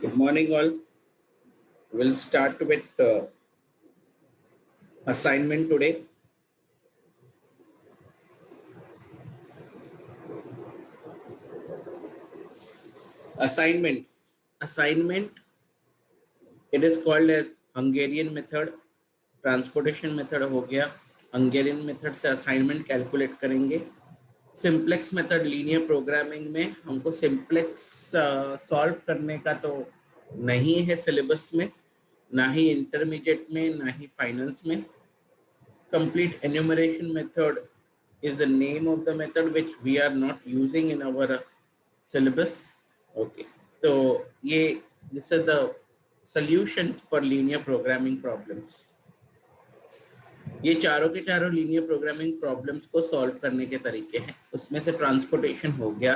Good morning, all. We'll start with assignment today. Assignment. Assignment. It is called as Hungarian method. Transportation method हो गया. Hungarian method से assignment calculate करेंगे. Simplex method linear programming में हमको simplex solve करने का तो नहीं है सिलेबस में, ना ही इंटरमीडिएट में, ना ही फाइनल्स में. Complete enumeration method is the name of the method which we are not using in our syllabus. Okay, so this is the solutions for linear programming problems. ये चारों के चारों लीनियर प्रोग्रामिंग प्रॉब्लम्स को solve करने के तरीके हैं. उसमें से ट्रांसपोर्टेशन हो गया.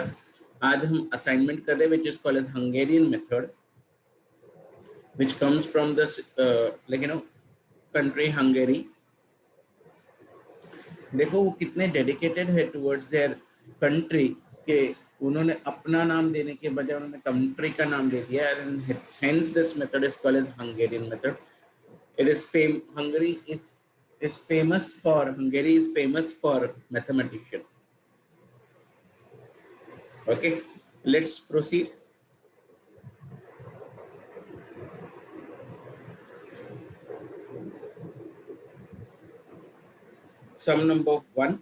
आज हम असाइनमेंट कर रहे हैं which is called as Hungarian method, which comes from the country Hungary. देखो वो कितने डेडिकेटेड है टुवर्ड्स देयर कंट्री के उन्होंने अपना नाम देने के बजाय उन्होंने कंट्री का नाम दे दिया. And hence this method is called as Hungarian method. It is Hungary is famous for Hungary is famous for mathematician. Okay, let's proceed. Sum number 1.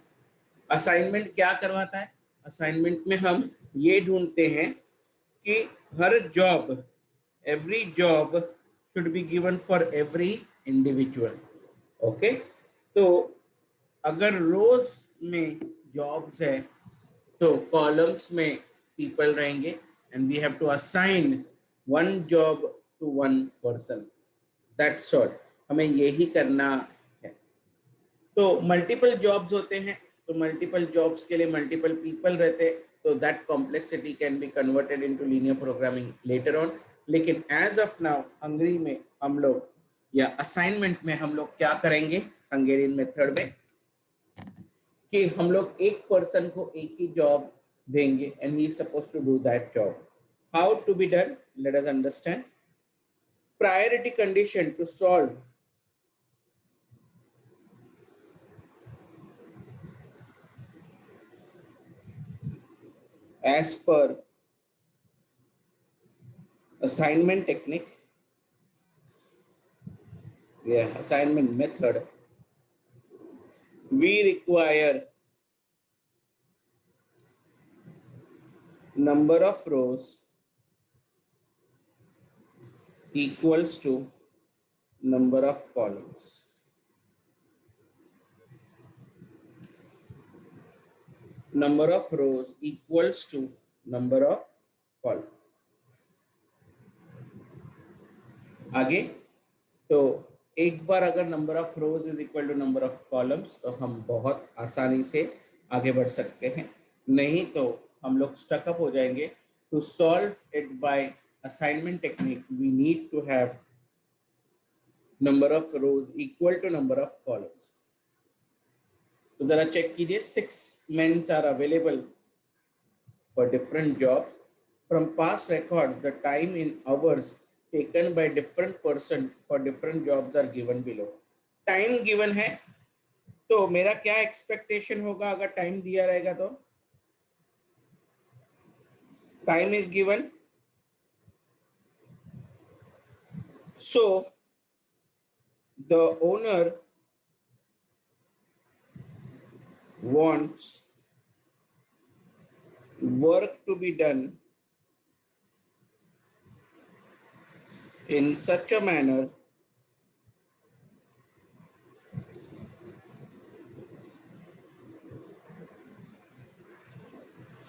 Assignment क्या करवाता है? असाइनमेंट में हम ये ढूंढते हैं कि हर job, every job should be given for every individual. Okay, तो अगर रोज में जॉब्स है तो कॉलम्स में पीपल रहेंगे and we have to assign one job to one person. That's all. हमें यही करना है. तो मल्टीपल जॉब्स होते हैं तो मल्टीपल जॉब्स के लिए मल्टीपल पीपल रहते हैं, तो that complexity can be converted into linear programming later on. लेकिन एज ऑफ नाउ हंगरी में हम लोग या असाइनमेंट में हम लोग क्या करेंगे हंगेरियन मेथड में कि हम लोग एक पर्सन को एक ही जॉब देंगे and he is supposed to do that job. How to be done? Let us understand. Priority condition to solve as per assignment technique, assignment method, we require number of rows equals to number of columns. Number of rows equals to number of columns. आगे तो एक बार अगर number of rows is equal to number of columns तो हम बहुत आसानी से आगे बढ़ सकते हैं. नहीं तो हम लोग स्टकअप हो जाएंगे. To solve it by assignment technique we need to have number of rows equal to number of columns. तो जरा चेक कीजिए. 6 men's are available for different jobs. From past records the time in hours taken by different person for different jobs are given below. Time given है तो मेरा क्या expectation होगा अगर time दिया रहेगा तो? Time is given, so the owner wants work to be done in such a manner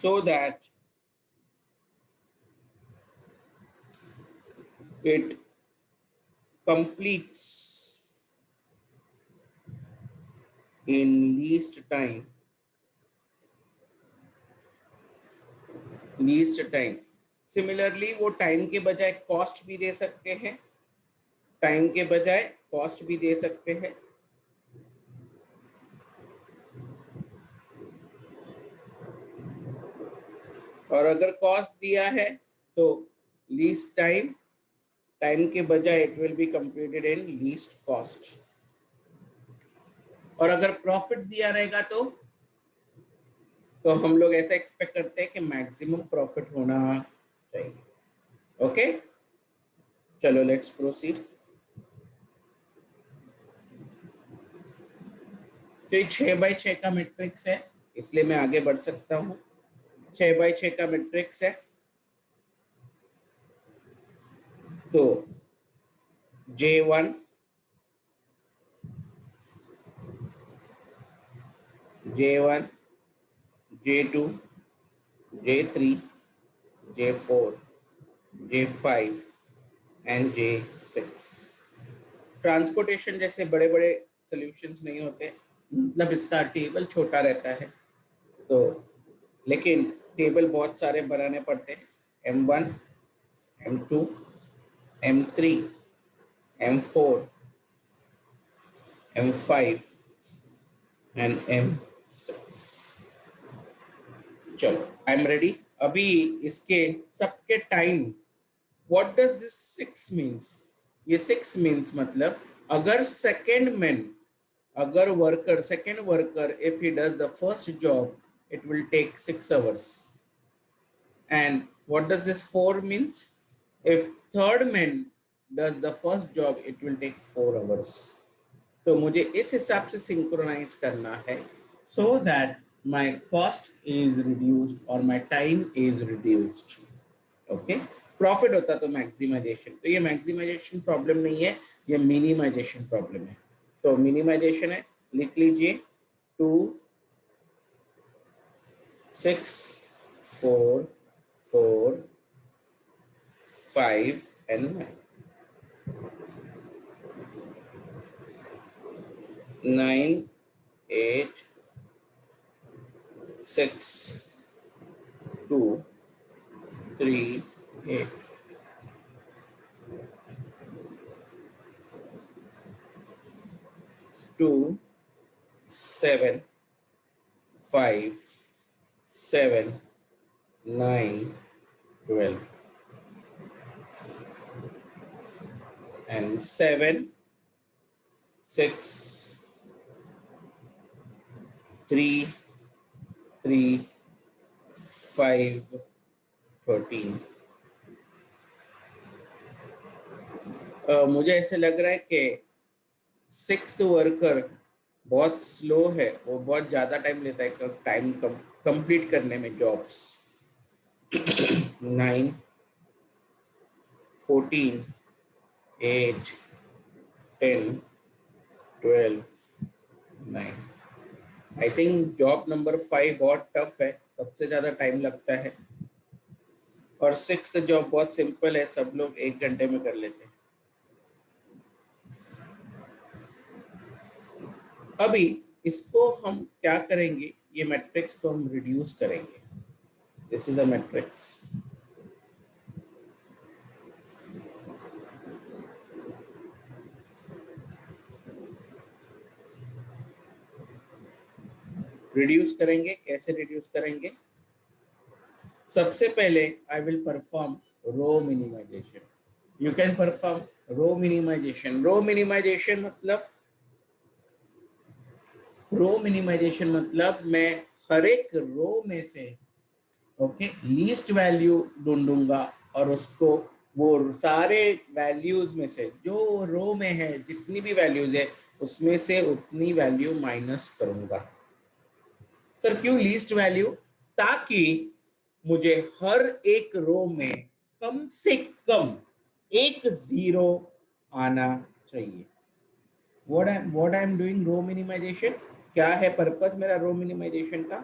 so that it completes in least time. Similarly वो टाइम के बजाय कॉस्ट भी दे सकते हैं. टाइम के बजाय कॉस्ट भी दे सकते हैं. और अगर कॉस्ट दिया है तो लीस्ट टाइम टाइम के बजाय it will be computed in least cost. और अगर प्रॉफिट दिया रहेगा तो हम लोग ऐसा एक्सपेक्ट करते हैं कि मैक्सिमम प्रॉफिट होना चाहिए। ओके, चलो लेट्स प्रोसीड। तो ये 6x6 का मैट्रिक्स है, इसलिए मैं आगे बढ़ सकता हूँ। 6x6 का मैट्रिक्स है, तो J1, J1, J2, J3, J4, J5 and J6। Transportation जैसे बड़े बड़े सॉल्यूशंस नहीं होते, मतलब इसका टेबल छोटा रहता है, तो लेकिन टेबल बहुत सारे बनाने पड़ते हैं। M1, M2, M3, M4, M5 and M6। चलो आई एम रेडी। अभी इसके सबके time, what does this 6 means? ये 6 मीन्स मतलब अगर second worker if he does the first job it will take 6 hours. And what does this 4 means? If third man does the first job it will take 4 hours. तो मुझे इस हिसाब से synchronise करना है so that my cost is reduced or my time is reduced. Okay, profit होता तो maximisation, तो ये मैक्सिमाइजेशन प्रॉब्लम नहीं है, ये मिनिमाइजेशन प्रॉब्लम है। तो मिनिमाइजेशन है, लिख लीजिए 2, 6, 4, 4, 5 and 9, 8, 6, 2, 3, 8। 2, 7, 5, 7, 9, 12 and 7, 6, 3, 3, 5, 13। मुझे ऐसे लग रहा है कि 6th वर्कर बहुत स्लो है, वो बहुत ज़्यादा टाइम लेता है टाइम कंप्लीट करने में jobs. 9, 14, 8, 10, 12, 9। I think job number 5 बहुत टफ है, सबसे ज़्यादा टाइम लगता है, और 6th जॉब बहुत सिंपल है, सब लोग 1 घंटे में कर लेते हैं। अभी इसको हम क्या करेंगे, ये मैट्रिक्स को हम रिड्यूस करेंगे। This is a matrix. Reduce करेंगे, कैसे रिड्यूस करेंगे? सबसे पहले I will perform row minimization. You can perform row minimization. Row minimization मतलब मैं हर एक रो में से लीस्ट वैल्यू ढूंढूंगा और उसको वो सारे वैल्यूज में से जो रो में है जितनी भी वैल्यूज है उसमें से उतनी वैल्यू माइनस करूंगा। सर क्यों लीस्ट वैल्यू? ताकि मुझे हर एक रो में कम से कम एक जीरो आना चाहिए। What I am doing row minimization. क्या है पर्पस मेरा रो मिनिमाइजेशन का?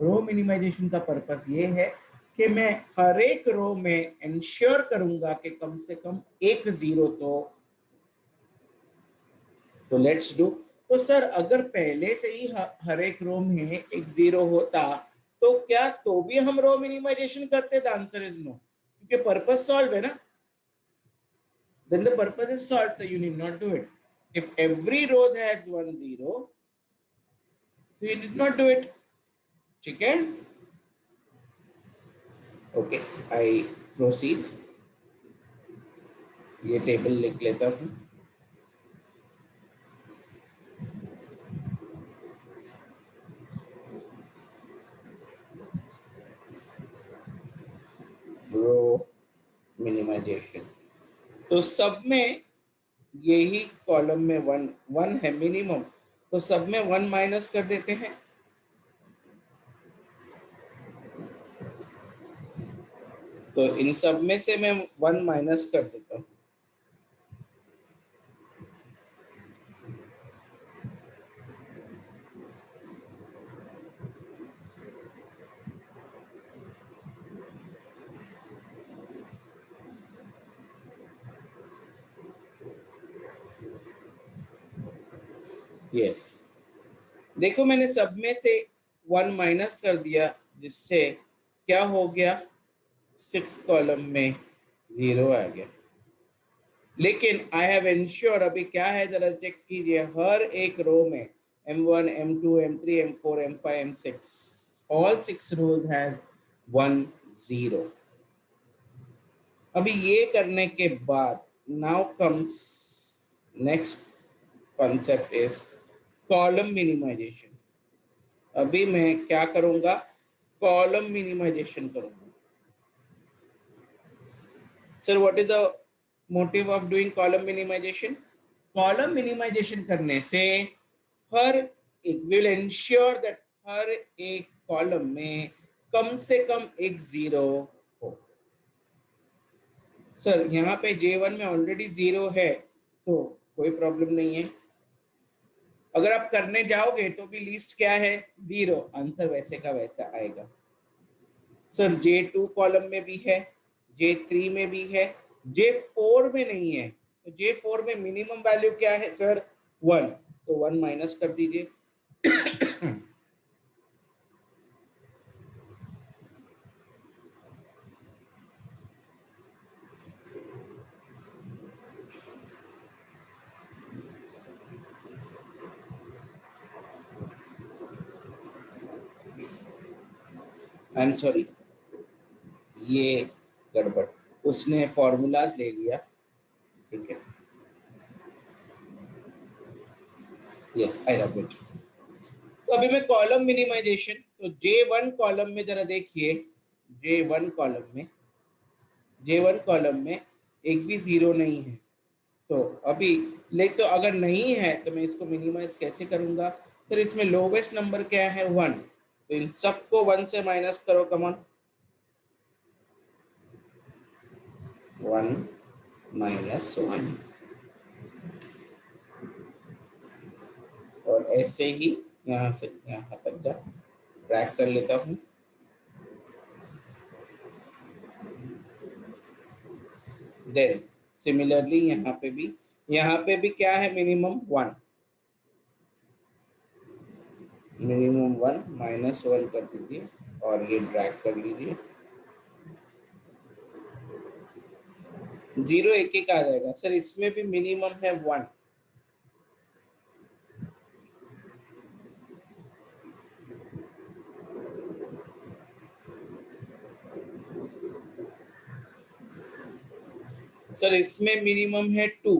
रो मिनिमाइजेशन का पर्पस ये है कि मैं हर एक रो में इंश्योर करूंगा कि कम से कम एक जीरो तो लेट्स डू। तो सर अगर पहले से ही हर एक रो में एक जीरो होता तो क्या तो भी हम रो मिनिमाइजेशन करते? द आंसर इज नो, क्योंकि पर्पस सॉल्व है ना। then the purpose is solved, so you need not do it. If every row has 1 0, so you did not do it. ठीक है? Okay, I proceed. ये table लिख लेता हूँ। रो minimisation, तो सब में यही कॉलम में वन वन है मिनिमम, तो सब में वन माइनस कर देते हैं। तो इन सब में से मैं वन माइनस कर देता हूँ। यस, देखो मैंने सब में से वन माइनस कर दिया, जिससे क्या हो गया, 6 कॉलम में 0 आ गया। लेकिन आई हैव इंश्योर, अभी क्या है जरा चेक कीजिए, हर एक रो में M1, M2, M3, M4, M5, M6, all 6 rows have 1 0। अभी ये करने के बाद now comes next concept is column minimization. अभी मैं क्या करूंगा, कॉलम मिनिमाइजेशन करूंगा। Sir what is the motive of doing column minimization? Column minimization करने से हर एक विल इंश्योर दैट हर एक कॉलम में कम से कम एक 0 हो। सर यहाँ पे J1 में ऑलरेडी 0 है तो कोई प्रॉब्लम नहीं है। अगर आप करने जाओगे तो भी लिस्ट क्या है, 0, आंसर वैसे का वैसा आएगा। सर J2 कॉलम में भी है, J3 में भी है, J4 में नहीं है। तो J4 में मिनिमम वैल्यू क्या है सर, 1, तो 1 माइनस कर दीजिए। आई एम सॉरी, ये गड़बड़, उसने फॉर्मूलाज ले लिया, ठीक है। Yes I love it. तो अभी मैं कॉलम मिनिमाइजेशन, तो J1 कॉलम में जरा देखिए, J1 कॉलम में, J1 कॉलम में एक भी 0 नहीं है। तो अभी ले, तो अगर नहीं है तो मैं इसको मिनिमाइज कैसे करूंगा? सर इसमें लोवेस्ट नंबर क्या है, 1, तो इन सबको 1 से माइनस करो, कमॉन, 1 माइनस 1, और ऐसे ही यहाँ से यहाँ तक जा ट्रैक कर लेता हूँ। देन सिमिलरली यहाँ पे भी क्या है, मिनिमम 1, मिनिमम 1 माइनस 1 कर दीजिए और ये ड्रैग कर लीजिए, 0 एक एक आ जाएगा। सर इसमें भी मिनिमम है 1, सर इसमें मिनिमम है 2,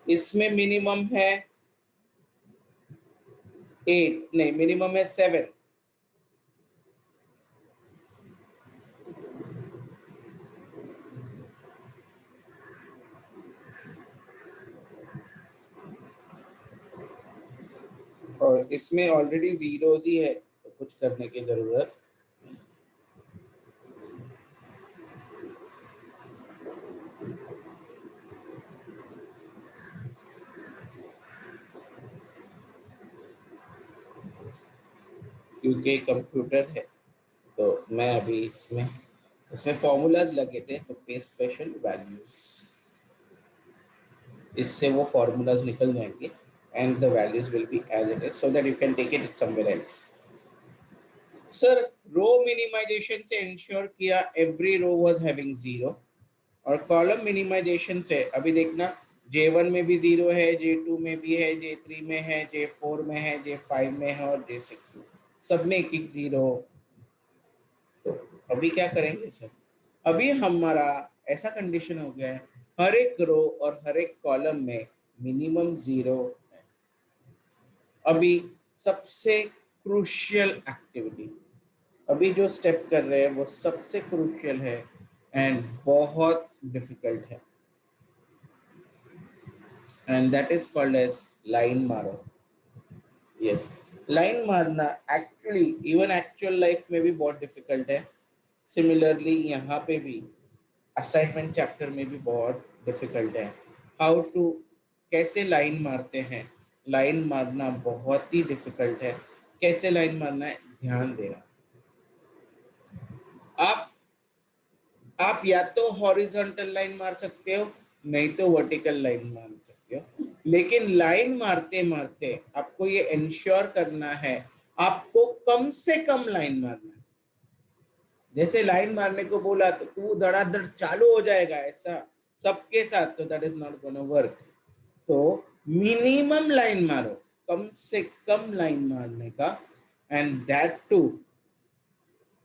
इसमें मिनिमम है 8, नहीं मिनिमम है 7, और इसमें ऑलरेडी 0 ही है तो कुछ करने की जरूरत, क्योंकि कंप्यूटर है तो मैं अभी इसमें फॉर्मूलाज लगे थे, तो पे स्पेशल वैल्यूज, इससे वो फॉर्मूलाज निकल जाएंगे and the values will be as it is, so that you can take it somewhere else. Sir row minimization से इंश्योर किया एवरी रो वाज हैविंग 0, और कॉलम मिनिमाइजेशन से अभी देखना J1 में भी 0 है, J2 में भी है, J3 में है, J4 में है, J5 में है और J6 में, सब में एक एक 0। तो अभी क्या करेंगे सर, अभी हमारा ऐसा कंडीशन हो गया है हर एक रो और हर एक कॉलम में मिनिमम 0 है। अभी सबसे क्रूशियल एक्टिविटी, अभी जो स्टेप कर रहे हैं वो सबसे क्रूशियल है एंड बहुत डिफिकल्ट है, and that is called as line मारो। यस, लाइन मारना एक्चुअली इवन एक्चुअल लाइफ में भी बहुत डिफिकल्ट है। सिमिलरली यहाँ पे भी असाइनमेंट चैप्टर में भी बहुत डिफिकल्ट है। हाउ टू, कैसे लाइन मारते हैं, लाइन मारना बहुत ही डिफिकल्ट है। कैसे लाइन मारना है, ध्यान देना। आप आप या तो हॉरिजॉन्टल लाइन मार सकते हो, नहीं तो वर्टिकल लाइन मार सकते हो, लेकिन लाइन मारते मारते आपको ये इंश्योर करना है आपको कम से कम लाइन मारना है। जैसे लाइन मारने को बोला तो तू धड़ाधड़ चालू हो जाएगा ऐसा सबके साथ, तो that is not gonna work. तो मिनिमम लाइन मारो, कम से कम लाइन मारने का, and that too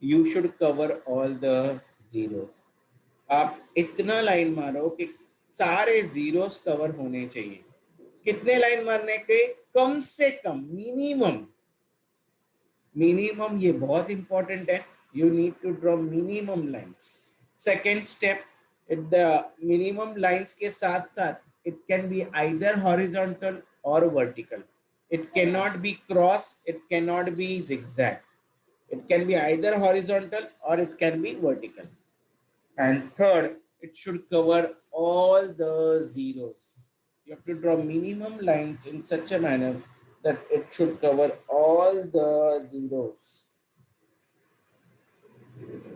you should cover all the zeros. आप इतना लाइन मारो कि सारे जीरोस कवर होने चाहिए। कितने लाइन मारने के, कम से कम, मिनिमम। मिनिमम ये बहुत इंपॉर्टेंट है, you need to draw minimum lines. Second step, the minimum lines के साथ साथ it can be either horizontal और vertical, it can not be cross, it can not be zigzag, it can be either horizontal or it can be vertical. And third, it should cover all the zeros. You have to draw minimum lines in such a manner that it should cover all the zeros.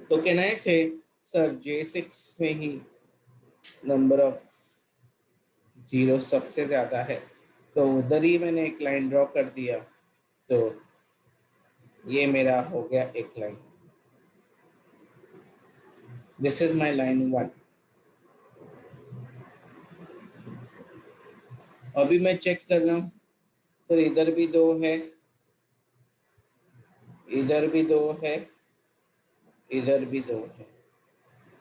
So can I say, sir, J6 में ही number of zeros सबसे ज़्यादा है, तो उधर ही मैंने एक line draw कर दिया, तो ये मेरा हो गया एक line. This is my line 1. अभी मैं चेक कर रहा हूँ सर, इधर भी 2 है, इधर भी 2 है, इधर भी 2 है,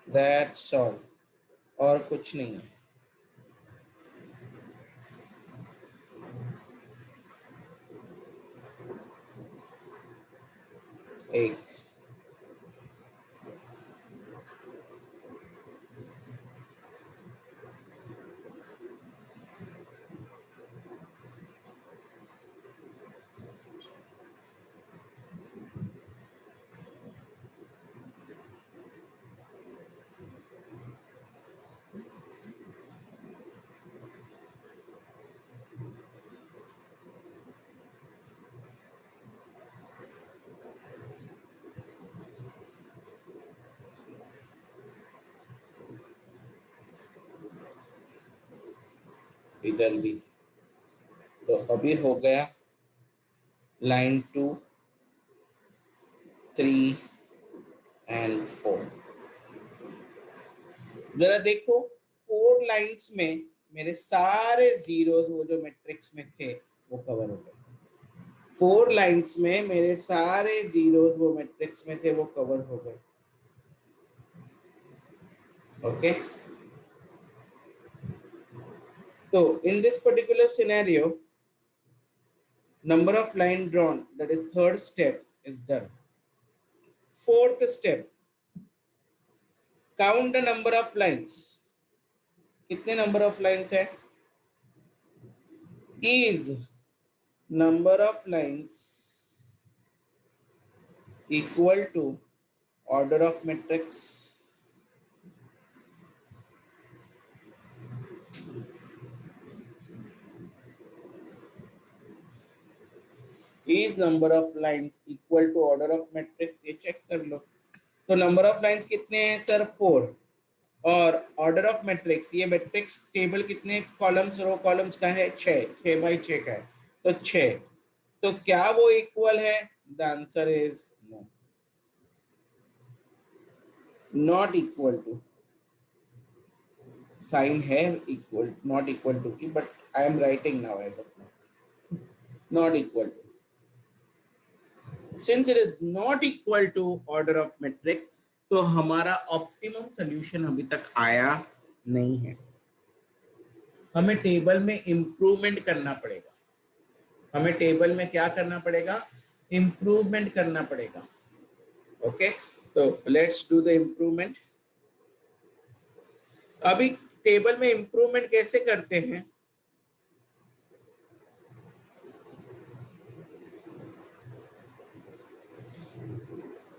दैट्स ऑल, और कुछ नहीं है। एक, इधर भी। तो अभी हो गया लाइन 2, 3 एंड 4। जरा देखो 4 लाइंस में मेरे सारे जीरो वो जो मैट्रिक्स में थे वो कवर हो गए। 4 लाइंस में मेरे सारे जीरो वो मैट्रिक्स में थे वो कवर हो गए। ओके, तो in this particular scenario, number of line drawn, that is third step, is done. Fourth step, count the number of lines. कितने number of lines है? Is number of lines equal to order of matrix? Is number of lines equal to order of matrix? ये check कर लो। तो number of lines कितने हैं sir? 4। और order of matrix, ये matrix table कितने columns, रो columns का है? 6, 6 बाई 6 का है, तो 6। तो क्या वो इक्वल है? The answer is no, not equal to. Sign है इक्वल, नॉट इक्वल टू की, but I am writing now as of not equal to. Since it is not equal to order of matrix, तो हमारा optimum solution अभी तक आया नहीं है. हमें टेबल में इंप्रूवमेंट करना पड़ेगा. हमें टेबल में क्या करना पड़ेगा? इंप्रूवमेंट करना पड़ेगा. ओके, तो लेट्स डू द इंप्रूवमेंट. अभी टेबल में इंप्रूवमेंट कैसे करते हैं?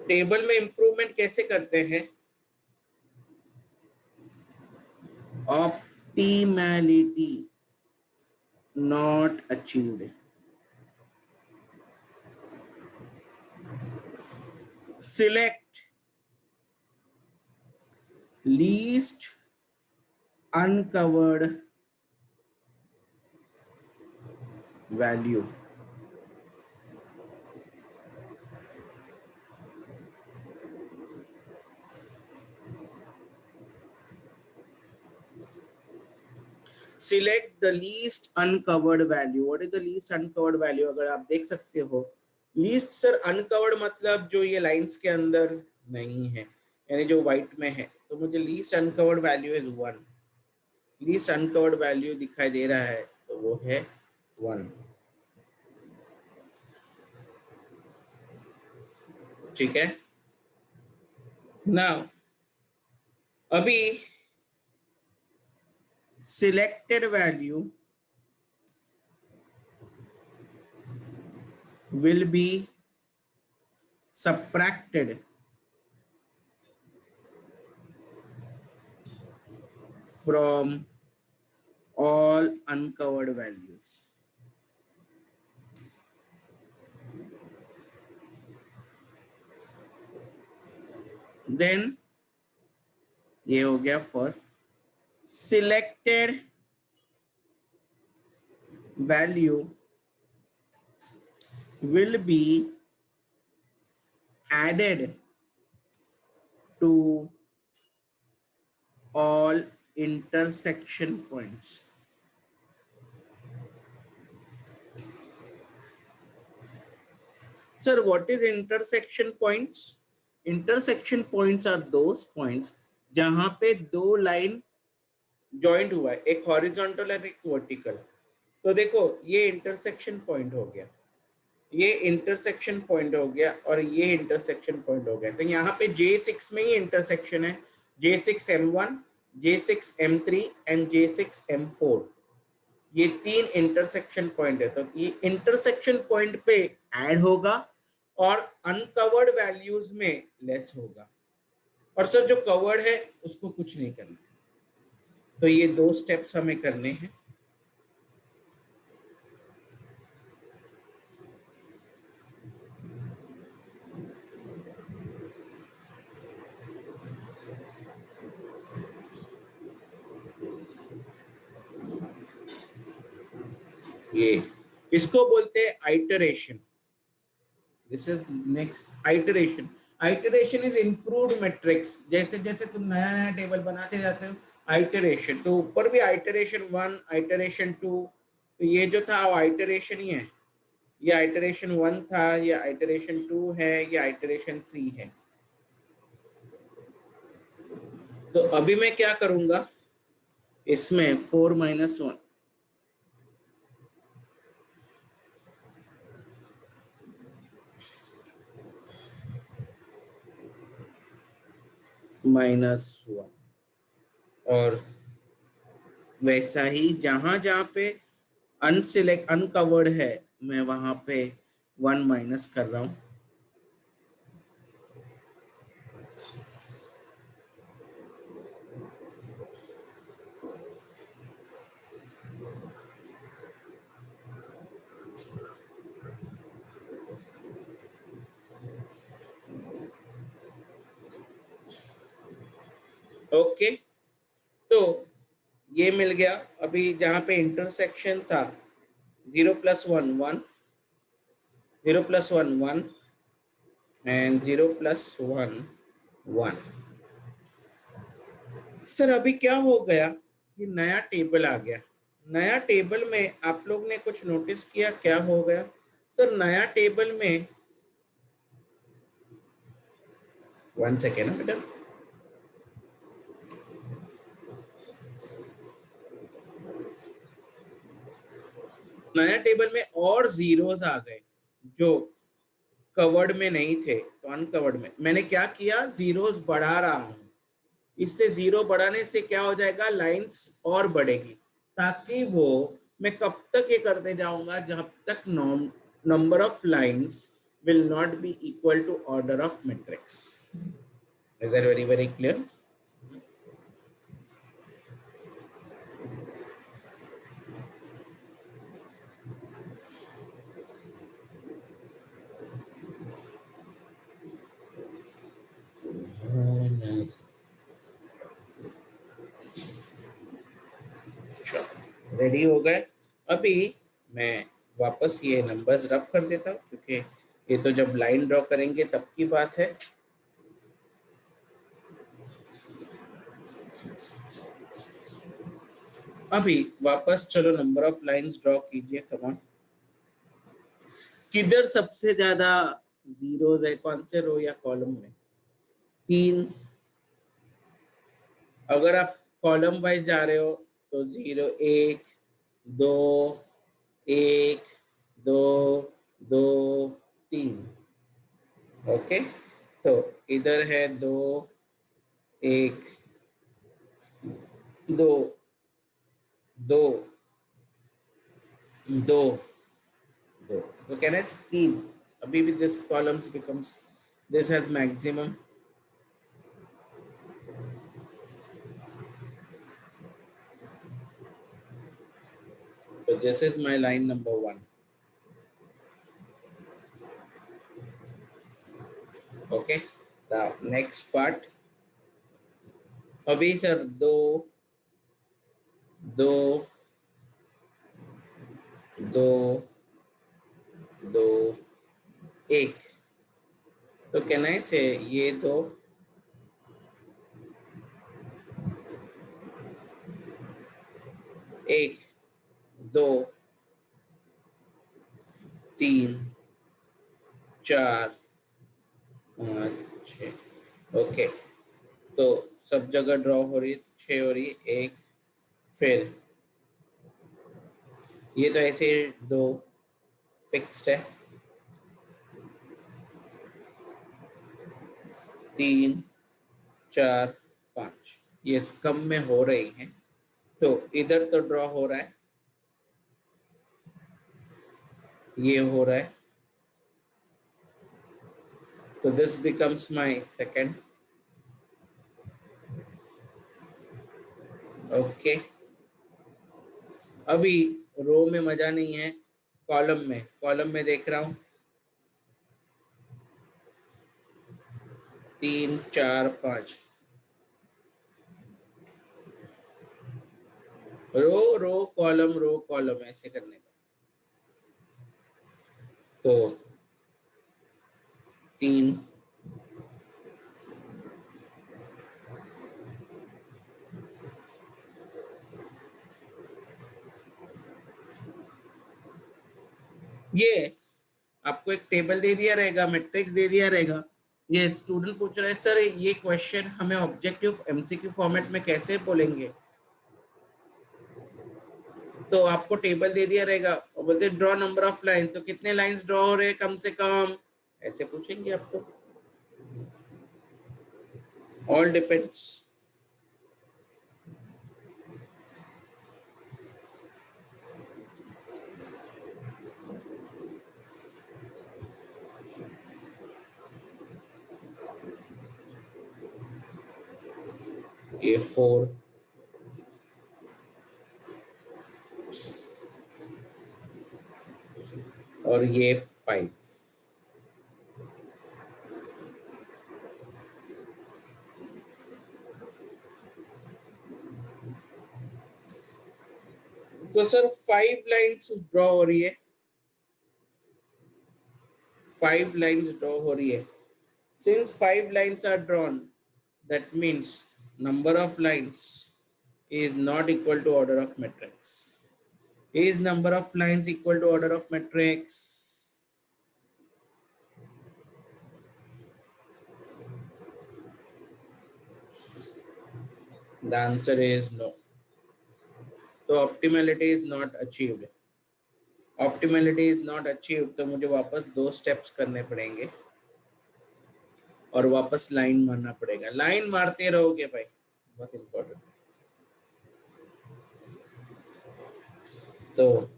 टेबल में इंप्रूवमेंट कैसे करते हैं? Optimality not achieved. Select least uncovered value. Select the least uncovered value. What is the least uncovered value? अगर आप देख सकते हो, लीस्ट सर अनकवर्ड मतलब जो ये लाइंस के अंदर नहीं है, यानी जो व्हाइट में है. तो मुझे least uncovered value is 1. Least uncovered value दिखाई दे रहा है, तो वो है 1. ठीक है. नाउ अभी selected value will be subtracted from all uncovered values. Then ये हो गया first. Selected value will be added to all intersection points. Sir, what is intersection points? Intersection points are those points जहां पे दो line joint हुआ है, एक horizontal और एक वर्टिकल. तो देखो ये इंटरसेक्शन पॉइंट हो गया, ये इंटरसेक्शन पॉइंट हो गया, और ये इंटरसेक्शन पॉइंट हो गया. तो यहाँ पे J6 में ही इंटरसेक्शन है. J6M1, J6M3 एंड J6M4, ये 3 इंटरसेक्शन पॉइंट है. तो ये इंटरसेक्शन पॉइंट पे ऐड होगा और अनकवर्ड वैल्यूज में लेस होगा. और सर जो कवर्ड है उसको कुछ नहीं करना. तो ये 2 स्टेप्स हमें करने हैं. ये इसको बोलते हैं iteration. This is next iteration. Iteration is improved matrix. जैसे जैसे तुम नया नया टेबल बनाते जाते हो, आइटरेशन. तो ऊपर भी आइटरेशन 1, आइटरेशन 2. तो ये जो था वो आइटरेशन ही है. ये आइटरेशन 1 था, ये आइटरेशन 2 है, ये आइटरेशन 3 है. तो अभी मैं क्या करूंगा, इसमें 4 - 1 -1, और वैसा ही जहां जहां पे अनसिलेक्ट अनकवर्ड है मैं वहां पे 1 माइनस कर रहा हूं. ओके, तो ये मिल गया. अभी जहां पे इंटरसेक्शन था 0 + 1 1, 0 + 1 1 एंड 0 + 1 1. सर अभी क्या हो गया, ये नया टेबल आ गया। नया टेबल में आप लोग ने कुछ नोटिस किया क्या हो गया सर? नया टेबल में 1 सेकेंड बेटा, नया टेबल में और जीरोस आ गए जो कवर्ड में नहीं थे, तो अनकवर्ड में मैंने क्या किया, जीरोस बढ़ा रहा हूं। इससे जीरो बढ़ाने से क्या हो जाएगा, लाइंस और बढ़ेगी, ताकि वो मैं कब तक ये करते जाऊंगा जब तक number of lines will not be equal to order of matrix. Is that very clear? Ready हो गए? अभी मैं वापस ये नंबर्स रब कर देता हूँ, क्योंकि ये तो जब लाइन ड्रॉ करेंगे तब की बात है। अभी वापस चलो नंबर ऑफ लाइंस ड्रॉ कीजिए, कम ऑन। किधर सबसे ज्यादा जीरोस है, कौन से रो या कॉलम में? 3। अगर आप कॉलम वाइज जा रहे हो तो 0 1 2 1 2 2 3। ओके, तो इधर है 2 1 2 2 2 2, तो कहना है 3। अभी भी this columns becomes, this has maximum. So this is my line number 1. Okay, now next part. अभी सर 2 2 2 2 1, तो कहना है से ये 2 1 2 3 4 5 6। ओके, तो सब जगह ड्रॉ हो रही है, 6 हो रही है, 1, फिर ये तो ऐसे 2 फिक्स्ड है, 3 4 5 ये कम में हो रही हैं, तो इधर तो ड्रॉ हो रहा है, ये हो रहा है, तो this becomes my second. Okay, अभी रो में मजा नहीं है, कॉलम में देख रहा हूं 3 4 5, रो कॉलम ऐसे करने का, तो 3 ये आपको एक टेबल दे दिया रहेगा, मैट्रिक्स दे दिया रहेगा। ये स्टूडेंट पूछ रहा है सर ये क्वेश्चन हमें ऑब्जेक्टिव एमसीक्यू फॉर्मेट में कैसे बोलेंगे? तो आपको टेबल दे दिया रहेगा और बोलते ड्रॉ नंबर ऑफ लाइन, तो कितने लाइंस ड्रॉ हो रहे कम से कम, ऐसे पूछेंगे आपको। All depends. ये 4 और ये 5। तो सर 5 लाइंस ड्रॉ हो रही है, 5 लाइंस ड्रॉ हो रही है। Since 5 lines are drawn, that means number of lines is not equal to order of matrix. Is number of lines equal to order of matrix? The answer is no. So optimality is not achieved. Optimality is not achieved, तो मुझे वापस 2 steps करने पड़ेंगे और वापस line मारना पड़ेगा. Line मारते रहोगे भाई, बहुत इंपॉर्टेंट. तो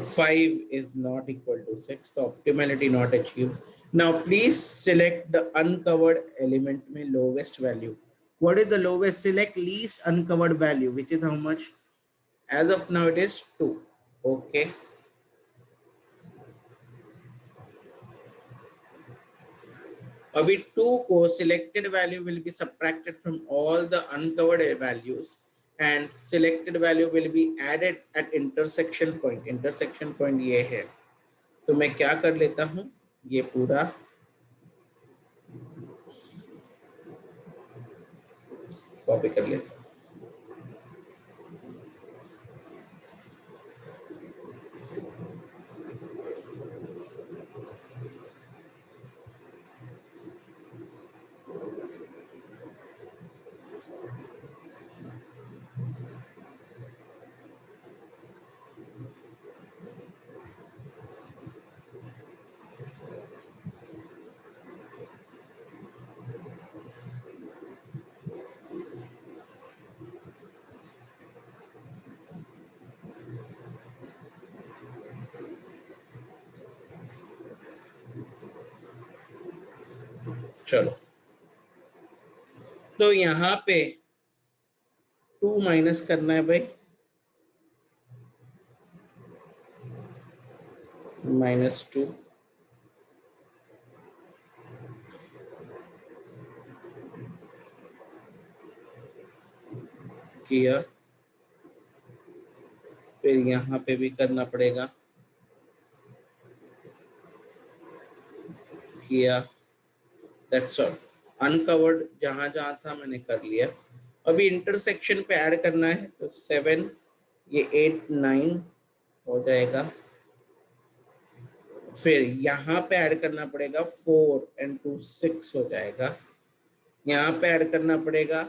5 is not equal to 6, so optimality not achieved. Now please select the uncovered element में lowest value. What is the lowest? Select least uncovered value, which is how much? As of now it is 2. Okay. अभी 2 को selected value will be subtracted from all the uncovered values and selected value will be added at intersection point. Intersection point ये है, तो मैं क्या कर लेता हूँ, ये पूरा कॉपी कर लेता हूँ. चलो, तो यहाँ पे 2 माइनस करना है भाई, -2 किया, फिर यहाँ पे भी करना पड़ेगा, किया. That's all. अनकवर्ड जहां जहां था मैंने कर लिया. अभी इंटरसेक्शन पे ऐड करना है, तो 7, ये 8, 9 हो जाएगा. फिर यहाँ पे ऐड करना पड़ेगा 4 and 2 6 हो जाएगा. यहाँ पे ऐड करना पड़ेगा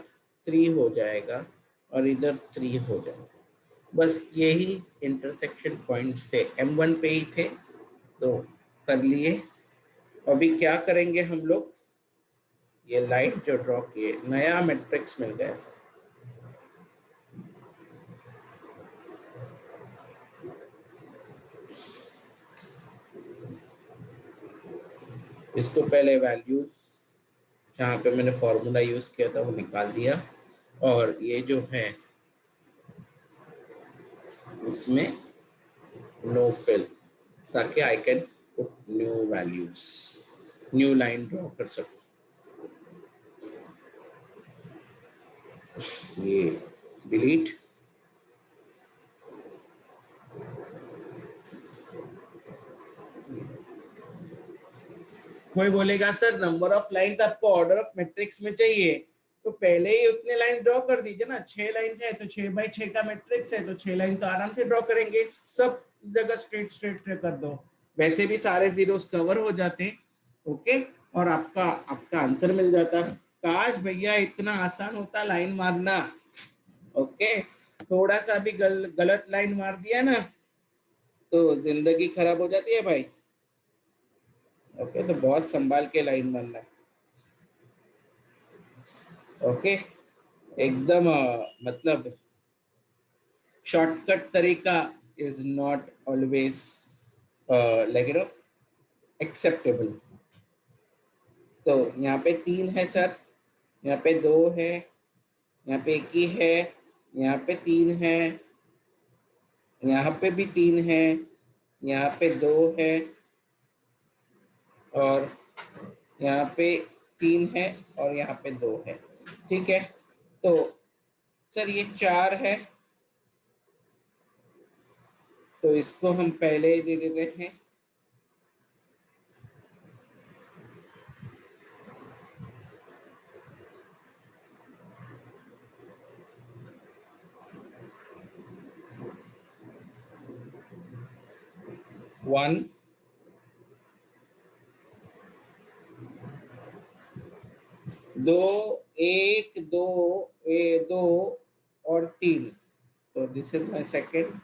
3 हो जाएगा और इधर 3 हो जाएगा. बस यही इंटरसेक्शन पॉइंट्स थे, M1 पे ही थे, तो कर लिए. अभी क्या करेंगे हम लोग, ये लाइन जो ड्रॉ किए, नया मैट्रिक्स मिल गया. इसको पहले वैल्यूज जहाँ पे मैंने फॉर्मूला यूज किया था वो निकाल दिया, और ये जो है उसमें नो फिल, ताकि I can put new values, new line draw कर सकूं. ये डिलीट. कोई बोलेगा सर नंबर ऑफ लाइंस आपको ऑर्डर ऑफ मैट्रिक्स में चाहिए, तो पहले ही उतने लाइन ड्रॉ कर दीजिए ना. 6 लाइन है तो 6 बाई 6 का मैट्रिक्स है, तो 6 लाइन तो आराम से ड्रॉ करेंगे. सब जगह स्ट्रेट स्ट्रेट कर दो, वैसे भी सारे जीरोस कवर हो जाते. ओके, और आपका आपका आंसर मिल जाता. काश भैया इतना आसान होता लाइन मारना. ओके, थोड़ा सा भी गलत लाइन मार दिया ना तो जिंदगी खराब हो जाती है भाई. ओके, तो बहुत संभाल के लाइन मारना है. ओके, एकदम मतलब शॉर्टकट तरीका is not always like you know acceptable. तो यहाँ पे 3 है सर, यहाँ पे 2 है, यहाँ पे 1 ही है, यहाँ पे 3 है, यहाँ पे भी 3 है, यहाँ पे 2 है, और यहाँ पे 3 है, और यहाँ पे 2 है. ठीक है, तो सर ये 4 है, तो इसको हम पहले ही दे देते हैं. 1, 2, 1, 2, 2 और 3. तो this is my second.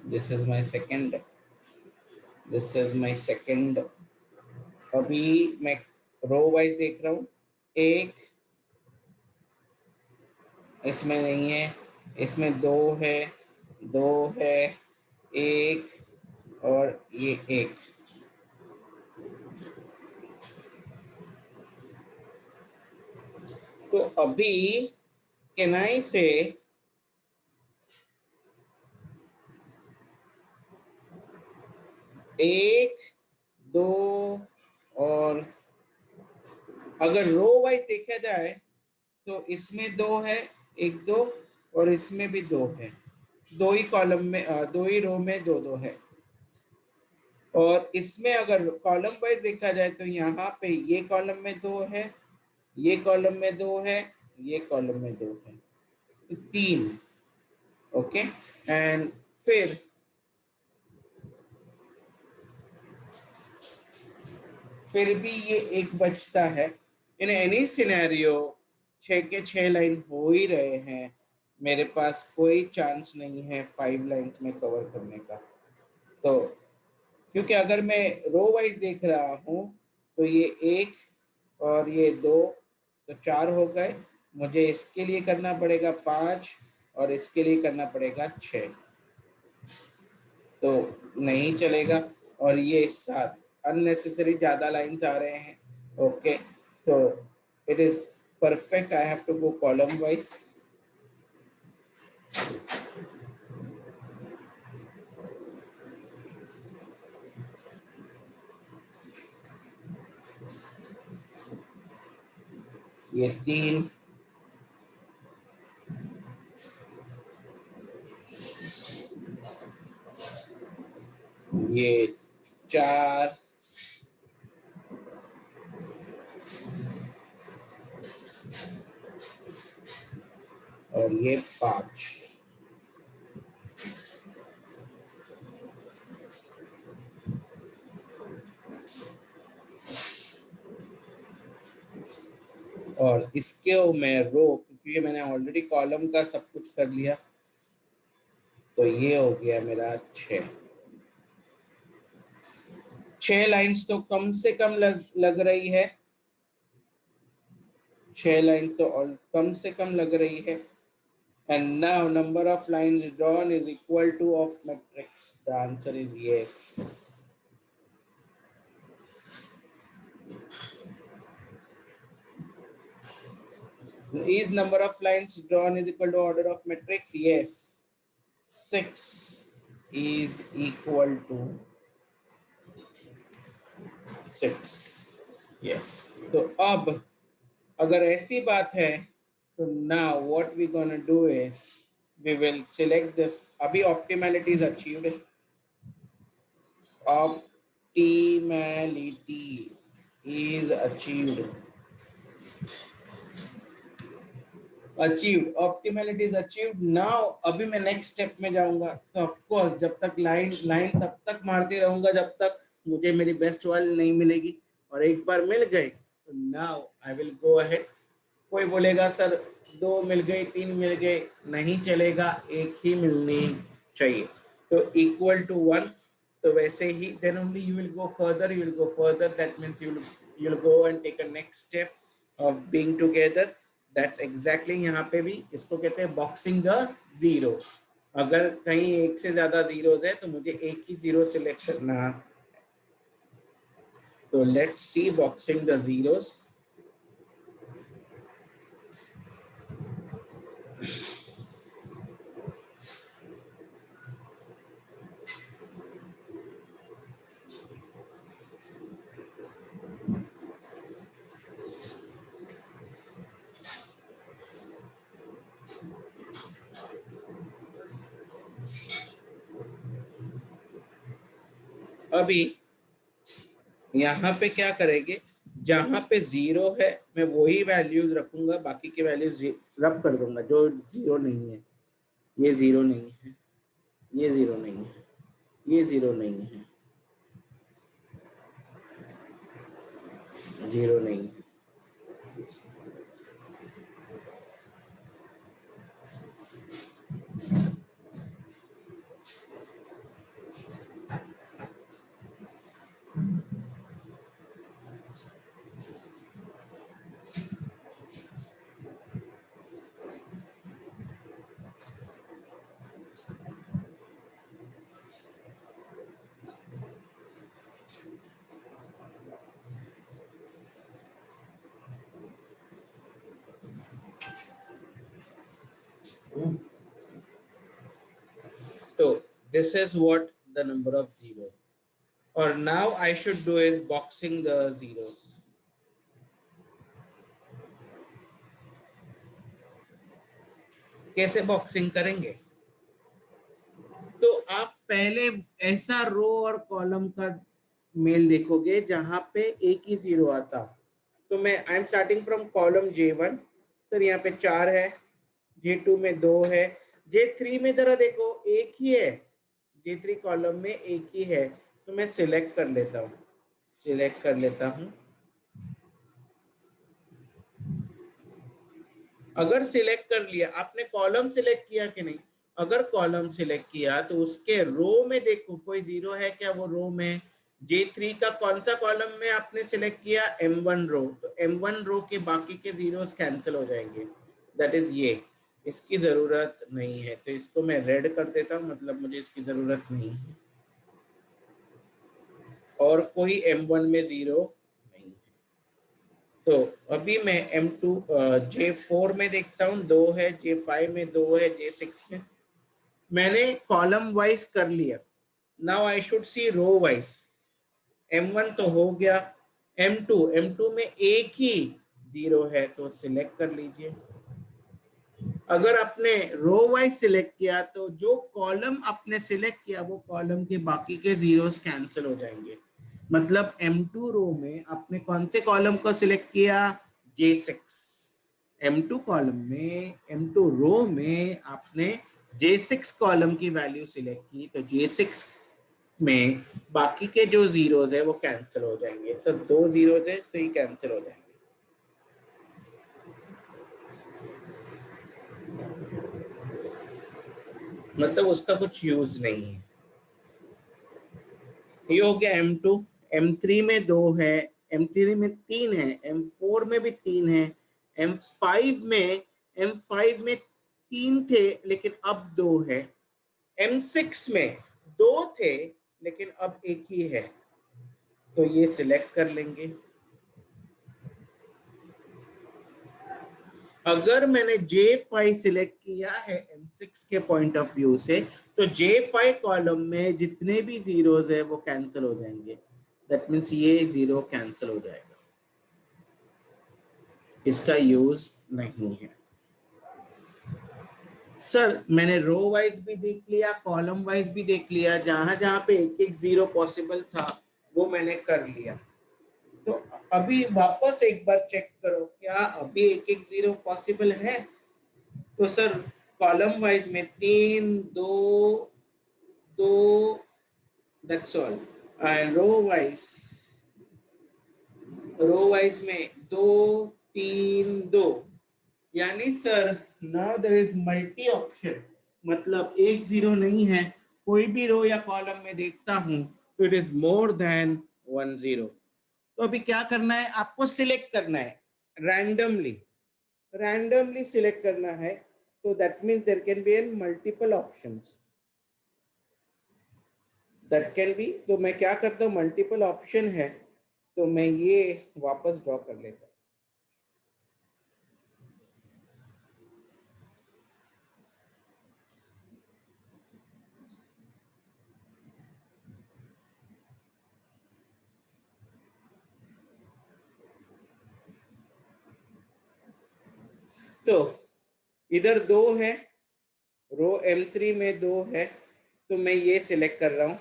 This is my second. This is my second. अभी मैं रो वाइज देख रहा हूँ. एक इसमें नहीं है, इसमें दो है, दो है, एक और ये एक. तो अभी कैन आई से एक, दो और अगर रो वाइज देखा जाए तो इसमें दो है, एक दो, और इसमें भी दो है. दो ही कॉलम में दो ही रो में दो दो है. और इसमें अगर कॉलम वाइज देखा जाए तो यहाँ पे ये कॉलम में दो है, ये कॉलम में दो है, ये कॉलम में दो है, तो तीन. ओके. एंड फिर भी ये एक बचता है. इन एनी सिनेरियो 6 के 6 लाइन हो ही रहे हैं. मेरे पास कोई चांस नहीं है 5 लाइन्स में कवर करने का. तो क्योंकि अगर मैं रो वाइज देख रहा हूँ तो ये एक और ये दो, तो 4 हो गए. मुझे इसके लिए करना पड़ेगा 5 और इसके लिए करना पड़ेगा 6. तो नहीं चलेगा. और ये 7 अननेसेसरी ज़्यादा लाइन्स आ रहे हैं. ओके. तो it is perfect. I have to go column wise. ये 3, ये 4, और ये 5. और इसके मैं रो, क्योंकि मैंने ऑलरेडी कॉलम का सब कुछ कर लिया, तो ये हो गया मेरा 6. 6 लाइन्स तो कम से कम लग रही है. 6 लाइन तो और कम से कम लग रही है. And now number of lines drawn is equal to of matrix. The answer is yes. Is number of lines drawn is equal to order of matrix? Yes. 6 is equal to 6. Yes. तो अब अगर ऐसी बात है तो now what we gonna do is we will select this. अभी optimality is achieved. Optimality is achieved. Achieved. Optimality is achieved. Now अभी मैं नेक्स्ट स्टेप में जाऊंगा. तो ऑफ कोर्स जब तक लाइन लाइन तब तक मारते रहूंगा जब तक मुझे मेरी बेस्ट वाली नहीं मिलेगी. और एक बार मिल गई तो now I will go ahead. कोई बोलेगा सर 2 मिल गए, 3 मिल गए. नहीं चलेगा, एक ही मिलनी चाहिए. तो इक्वल टू 1. तो वैसे ही then only you will go further. You will go further. That means you will go and take a next step of being together. That's exactly. यहाँ पे भी इसको कहते हैं बॉक्सिंग द जीरो. अगर कहीं एक से ज्यादा जीरोस है तो मुझे एक ही जीरो सिलेक्ट करना. तो let's see boxing the zeros. अभी यहाँ पे क्या करेंगे, जहां पे 0 है मैं वही वैल्यूज रखूंगा, बाकी के वैल्यूज रब कर दूंगा। जो 0 नहीं है, ये 0 नहीं है, ये 0 नहीं है, ये 0 नहीं है, 0 नहीं है। तो this is what the number of zero, or now I should do is boxing the zeros. कैसे बॉक्सिंग करेंगे, तो आप पहले ऐसा रो और कॉलम का मेल देखोगे जहां पे एक ही 0 आता। तो मैं I am starting from column J1, sir यहाँ पे 4 है, J2 में 2 है, J3 में जरा देखो एक ही है, J3 कॉलम में एक ही है। तो मैं सिलेक्ट कर लेता हूँ, सिलेक्ट कर लेता हूँ। अगर सिलेक्ट कर लिया आपने, कॉलम सिलेक्ट किया कि नहीं, अगर कॉलम सिलेक्ट किया तो उसके रो में देखो कोई 0 है क्या, वो रो में J3 का कौन सा कॉलम में आपने सिलेक्ट किया, M1 रो, तो M1 रो के बाकी के जीरोस कैंसिल हो जाएंगे, दैट इज ये, इसकी जरूरत नहीं है। तो इसको मैं रेड कर देता हूँ, मतलब मुझे इसकी जरूरत नहीं है, और कोई M1 में 0 नहीं है। तो अभी मैं M2 J4 में देखता हूँ 2 है, J5 में 2 है, J6 में, मैंने कॉलम वाइज कर लिया। Now I should see row wise. M1 तो हो गया, M2 में एक ही 0 है तो सिलेक्ट कर लीजिए। अगर आपने रो वाइज सिलेक्ट किया तो जो कॉलम आपने सिलेक्ट किया वो कॉलम के बाकी के जीरोस कैंसिल हो जाएंगे। मतलब M2 रो में आपने कौन से कॉलम को सिलेक्ट किया, J6। M2 कॉलम में, M2 रो में आपने J6 कॉलम की वैल्यू सिलेक्ट की, तो J6 में बाकी के जो जीरोस है वो कैंसिल हो जाएंगे। सर 2 जीरोस है तो ये कैंसिल हो जाएंगे, मतलब उसका कुछ यूज नहीं है। ये हो गया M2। M3 में 2 है, M3 में 3 है, M4 में भी 3 है, M5 में 3 थे लेकिन अब 2 है, M6 में 2 थे लेकिन अब एक ही है, तो ये सिलेक्ट कर लेंगे। अगर मैंने J5 सिलेक्ट किया है M6 के पॉइंट ऑफ व्यू से, तो J5 कॉलम में जितने भी जीरोस है वो कैंसिल हो जाएंगे, दैट मीन्स ये 0 कैंसिल हो जाएगा, इसका यूज नहीं है। सर मैंने रो वाइज भी देख लिया, कॉलम वाइज भी देख लिया, जहां जहां पे एक एक 0 पॉसिबल था वो मैंने कर लिया। तो अभी वापस एक बार चेक करो, क्या अभी एक एक 0 पॉसिबल है। तो सर कॉलम वाइज में 3 2 2, that's all, and row wise में 2 3 2, यानी sir now there is multi option, मतलब एक 0 नहीं है, कोई भी रो या कॉलम में देखता हूं तो इट इज मोर देन 1 0। तो अभी क्या करना है, आपको सिलेक्ट करना है रैंडमली, रैंडमली सिलेक्ट करना है। तो that means there can be an multiple options, that can be, तो मैं क्या करता हूँ, मल्टीपल ऑप्शन है तो मैं ये वापस ड्रॉ कर लेता हूँ। तो इधर 2 है, रो M3 में 2 है, तो मैं ये सिलेक्ट कर रहा हूँ।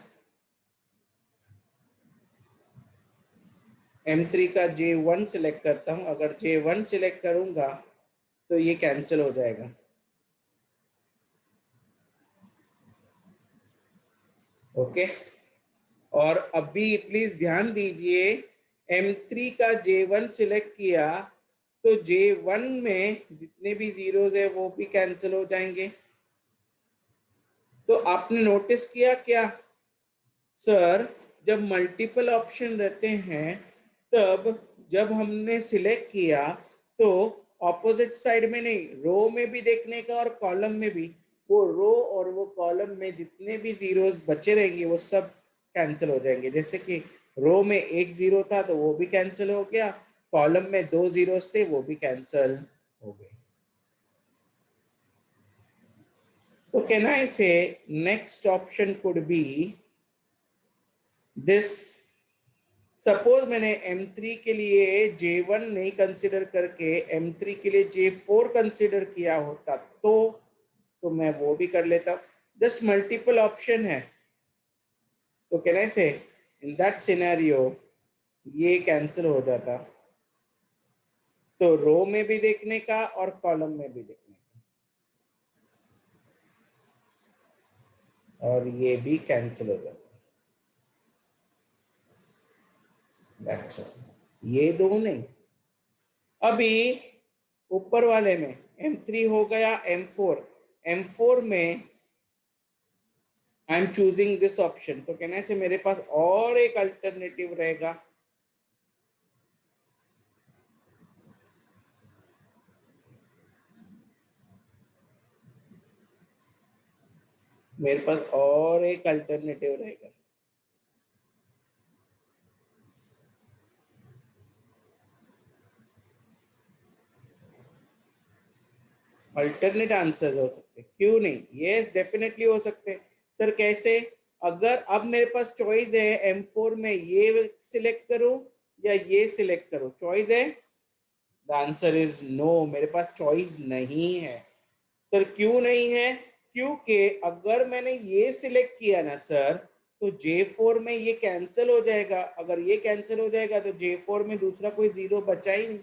M3 का J1 सिलेक्ट करता हूं, अगर J1 सिलेक्ट करूंगा तो ये कैंसिल हो जाएगा। ओके, और अभी प्लीज ध्यान दीजिए, M3 का J1 सिलेक्ट किया तो J1 में जितने भी जीरोज है वो भी कैंसिल हो जाएंगे। तो आपने नोटिस किया क्या सर, जब मल्टीपल ऑप्शन रहते हैं तब जब हमने सिलेक्ट किया तो ऑपोजिट साइड में नहीं, रो में भी देखने का और कॉलम में भी, वो रो और वो कॉलम में जितने भी जीरोस बचे रहेंगे वो सब कैंसिल हो जाएंगे। जैसे कि रो में एक जीरो था तो वो भी कैंसिल हो गया, कॉलम में दो जीरोस थे वो भी कैंसिल हो गए। तो कैन आई से next option could be this. Suppose मैंने M3 के लिए J1 नहीं कंसिडर करके M3 के लिए J4 कंसिडर किया होता तो मैं वो भी कर लेता। जस्ट मल्टीपल ऑप्शन है, तो कैन आई से इन दैट सिनेरियो ये कैंसिल हो जाता, तो रो में भी देखने का और कॉलम में भी देखने का, और ये भी कैंसिल हो जाता। That's all. ये दो नहीं, अभी ऊपर वाले में M3 हो गया, M4 में I am choosing this option, तो कहने से मेरे पास और एक अल्टरनेटिव रहेगा। मेरे पास और एक अल्टरनेटिव रहेगा। अल्टरनेट आंसर्स हो सकते, क्यों नहीं, यस डेफिनेटली हो सकते। सर कैसे? अगर अब मेरे पास चॉइस है M4 में ये सिलेक्ट करूं या ये सिलेक्ट करूं, चॉइस है, द आंसर इज नो, मेरे पास चॉइस नहीं है। सर क्यों नहीं है? क्योंकि अगर मैंने ये सिलेक्ट किया ना सर, तो J4 में ये कैंसिल हो जाएगा, अगर ये कैंसिल हो जाएगा तो J4 में दूसरा कोई जीरो बचा ही नहीं।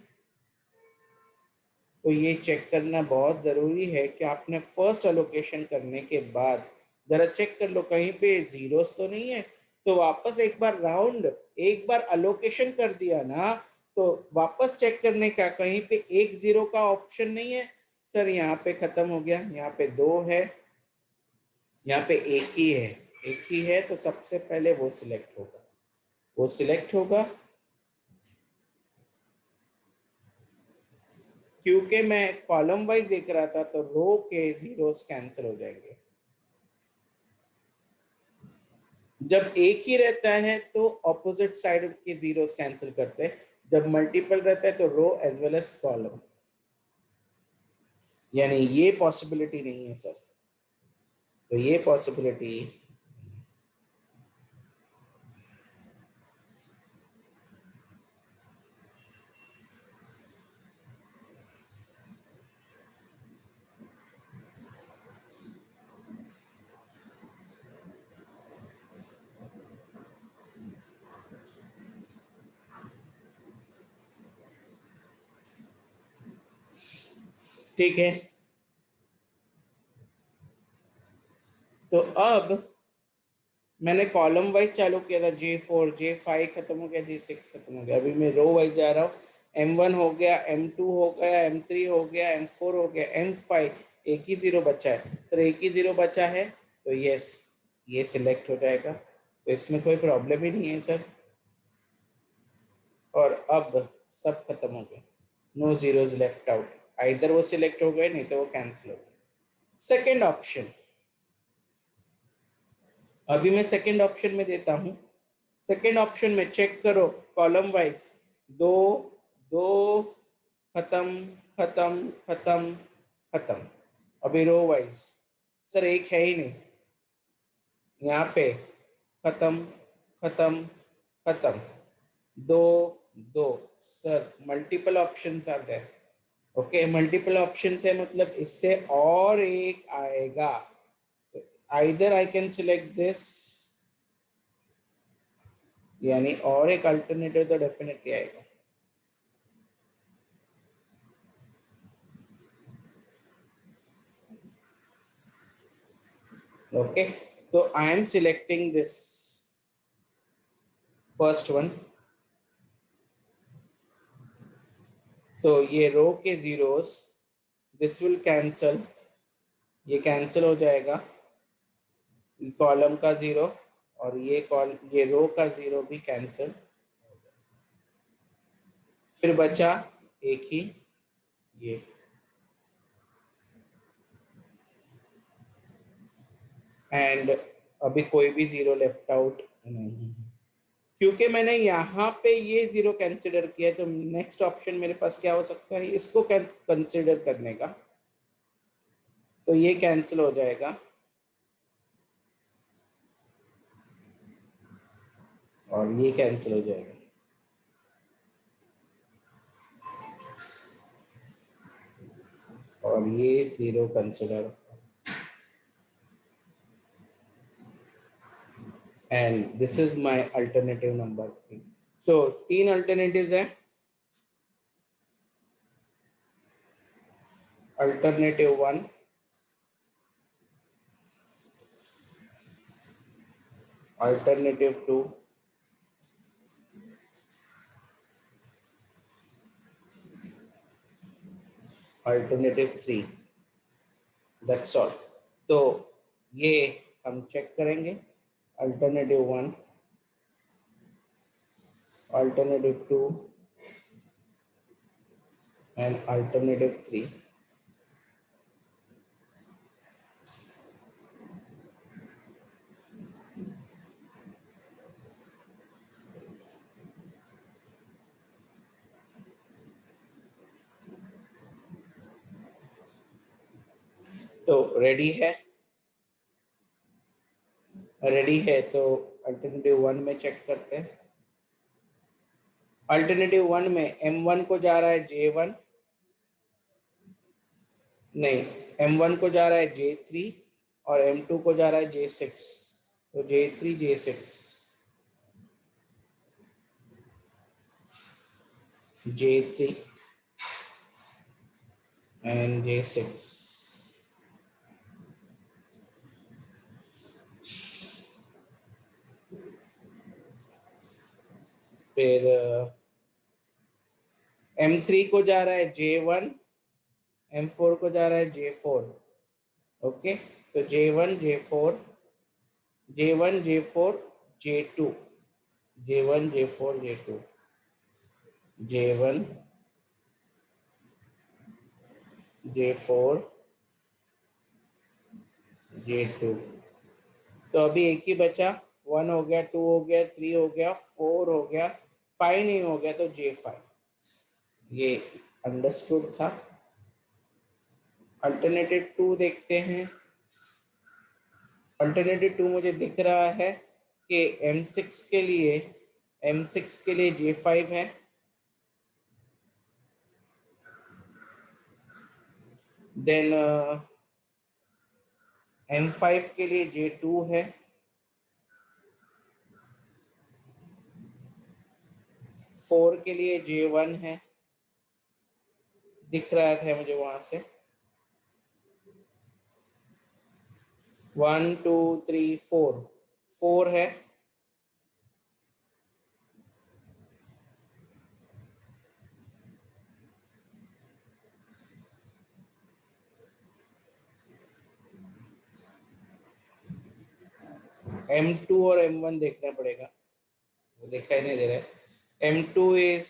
तो ये चेक करना बहुत ज़रूरी है कि आपने फर्स्ट अलोकेशन करने के बाद ज़रा चेक कर लो कहीं पे जीरोस तो नहीं है, तो वापस एक बार राउंड, एक बार अलोकेशन कर दिया ना तो वापस चेक करने का कहीं पे एक जीरो का ऑप्शन नहीं है। सर यहाँ पे खत्म हो गया, यहाँ पे दो है, यहाँ पे एक ही है, एक ही है, तो सबसे पहले वो सिलेक्ट होगा, वो सिलेक्ट होगा। क्योंकि मैं कॉलम वाइज देख रहा था तो रो के जीरोस कैंसिल हो जाएंगे। जब एक ही रहता है तो ऑपोजिट साइड के जीरोस कैंसिल करते हैं, जब मल्टीपल रहता है तो रो एज वेल एज कॉलम, यानी ये पॉसिबिलिटी नहीं है सर, तो ये पॉसिबिलिटी। ठीक है, तो अब मैंने कॉलम वाइज चालू किया था, J4 J5 खत्म हो गया, J6 खत्म हो गया, अभी मैं रो वाइज जा रहा हूँ। M1 हो गया, M2 हो गया, M3 हो गया, M4 हो गया, M5 एक ही जीरो बचा है सर, एक ही जीरो बचा है, तो यस ये सिलेक्ट हो जाएगा, तो इसमें कोई प्रॉब्लम ही नहीं है सर। और अब सब खत्म हो गए, no zeros left out, either वो सिलेक्ट हो गए नहीं तो वो कैंसिल हो गए। सेकेंड ऑप्शन, अभी मैं सेकेंड ऑप्शन में देता हूं। सेकेंड ऑप्शन में चेक करो कॉलम वाइज, दो दो खत्म खत्म खत्म खत्म। अभी रो वाइज सर एक है ही नहीं, यहाँ पे खत्म खत्म खत्म, दो दो। सर मल्टीपल ऑप्शंस आते हैं, ओके मल्टीपल ऑप्शंस है मतलब इससे और एक आएगा, either I can select this यानी और एक अल्टरनेटिव तो डेफिनेटली आएगा। ओके, तो I am selecting this first one. तो ये रो के जीरोस, दिस विल कैंसल, ये कैंसिल हो जाएगा, कॉलम का जीरो और ये रो का जीरो भी कैंसिल। फिर बचा एक ही ये, एंड अभी कोई भी जीरो लेफ्ट आउट नहीं है, क्योंकि मैंने यहाँ पे ये जीरो कंसिडर किया है। तो नेक्स्ट ऑप्शन मेरे पास क्या हो सकता है इसको कंसिडर करने का, तो ये कैंसिल हो जाएगा और ये कैंसिल हो जाएगा। और ये zero consider, and this is my alternative number 3। तो तीन अल्टरनेटिव्स हैं। Alternative 1, alternative 2, alternative 3, that's all. तो ये हम चेक करेंगे। Alternative 1, alternative 2 and alternative 3। तो रेडी है तो अल्टरनेटिव 1 में चेक करते हैं। अल्टरनेटिव 1 में M1 को जा रहा है J1, नहीं, M1 को जा रहा है J3 और M2 को जा रहा है J6। तो J3 J6, J3 and J6। फिर M3 को जा रहा है J1, M4 को जा रहा है J4। ओके, तो J1 J4, J1 J4 J2, J1 J4 J2, J1 J4 J2। तो अभी एक ही बचा, 1 हो गया, 2 हो गया, 3 हो गया, 4 हो गया, 5 नहीं हो गया, तो J5। ये अंडरस्टूड था। अल्टरनेटिव 2 देखते हैं। अल्टरनेटिव 2 मुझे दिख रहा है कि M6 के लिए J5 है, देन M5 के लिए J2 है, 4 के लिए J1 है, दिख रहा था मुझे वहां से। 1 2 3 4, 4 है, M2 और M1 देखना पड़ेगा, वो दिखाई नहीं दे रहा है। M2 इज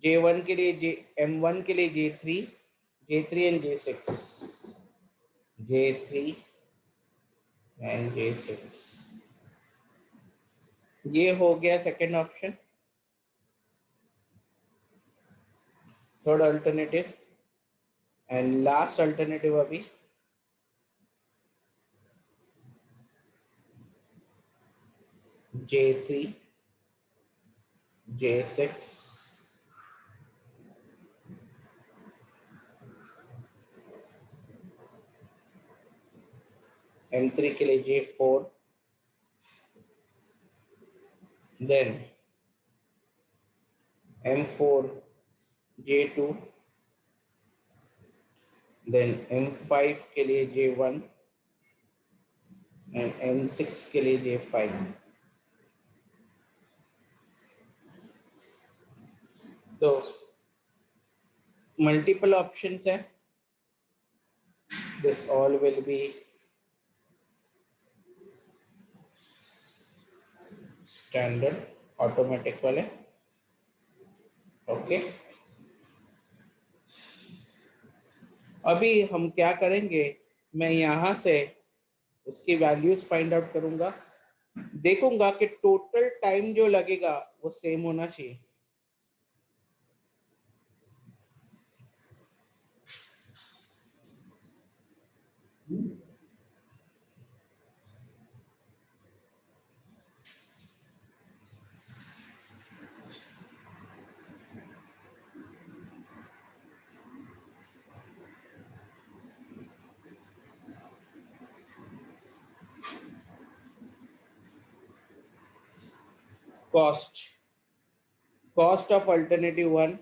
J1 के लिए M1 के लिए J3, J3 and J6, J3 and J6। ये हो गया second option. Third alternative and last alternative अभी J3 J6 M3 के लिए J4, then M4 J2, then M5 के लिए J1 एंड M6 के लिए J5. तो मल्टीपल ऑप्शंस है. This all will be standard automatic वाले. ओके, अभी हम क्या करेंगे, मैं यहाँ से उसकी वैल्यूज फाइंड आउट करूंगा, देखूंगा कि टोटल टाइम जो लगेगा वो सेम होना चाहिए. Cost of alternative 1,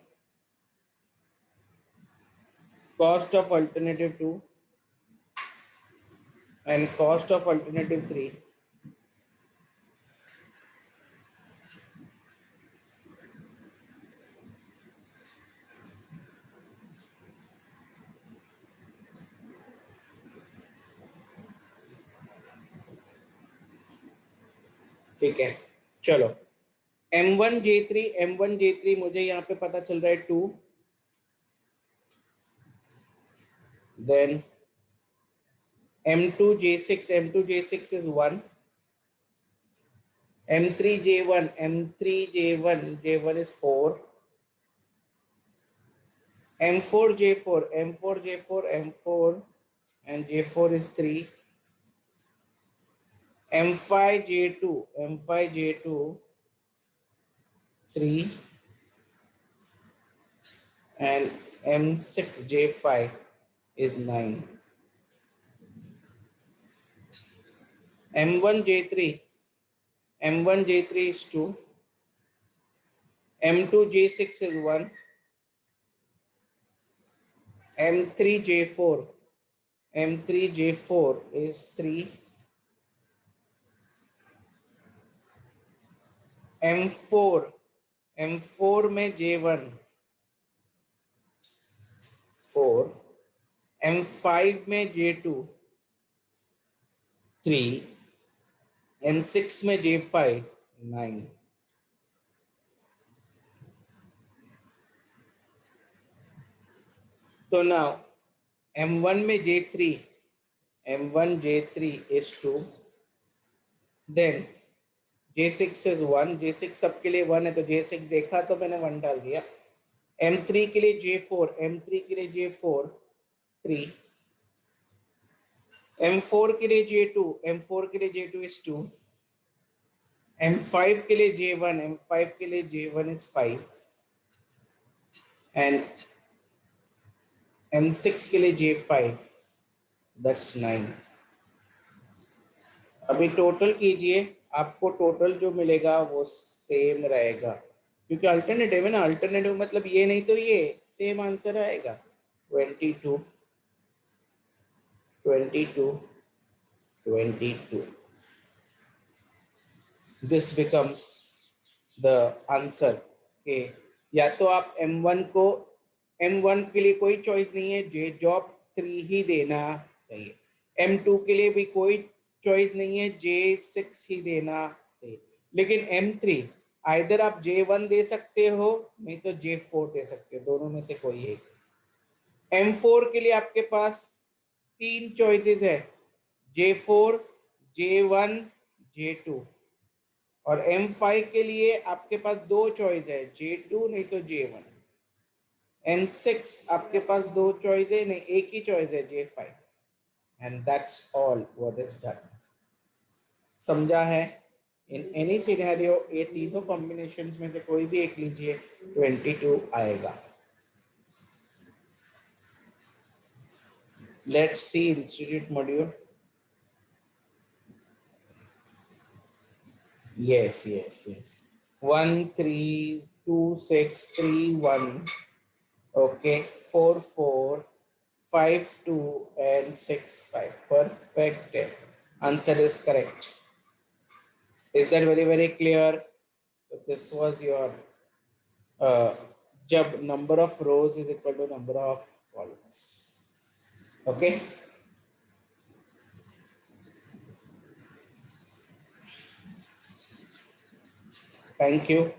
cost of alternative 2 and cost of alternative 3. ठीक है, चलो M1J3 मुझे यहाँ पे पता चल रहा है 2, then M2J6 is 1, M3J1 is 4, M4 and J4 is 3, M5J2 3 and M6J5 is 9. M1J3 is 2, M2J6 is 1, M3J4 is 3, M4 में J1 4, M5 में J2 3, M6 में J5 9. तो now M1 में J3 is 2, then J6 is 1, J6 सबके लिए 1 है तो J6 देखा तो मैंने 1 डाल दिया. M3 के लिए J4 3, M4 के लिए J2 is 2, M5 के लिए J1 is 5 and M6 के लिए J5 that's 9. अभी टोटल कीजिए, आपको टोटल जो मिलेगा वो सेम रहेगा क्योंकि अल्टरनेटिव है ना. अल्टरनेटिव मतलब ये नहीं तो ये सेम आंसर आएगा. 22 दिस बिकम्स द आंसर. के या तो आप M1 के लिए कोई चॉइस नहीं है, जॉब 3 ही देना चाहिए. M2 के लिए भी कोई चॉइस नहीं है, J6 ही देना चाहिए. लेकिन M3 आइदर आप J1 दे सकते हो नहीं तो J4 दे सकते हो, दोनों में से कोई एक. M4 के लिए आपके पास 3 चॉइसेस है, J4, J1, J2. और M5 के लिए आपके पास 2 चॉइस है, J2 नहीं तो J1. M6 आपके पास 2 चॉइस है, नहीं एक ही चॉइस है, J5. And that's all what is done. समझा है? इन एनी सिनेरियो ये तीनों कॉम्बिनेशंस में से कोई भी एक लीजिए, 22 आएगा. Let's see institute module. yes. 1 3 2 6 3 1. Okay, 4 4 5 2 and 6 5. Perfect. Answer is correct. Is that very clear? So this was your jab number of rows is equal to number of columns. Okay. Thank you.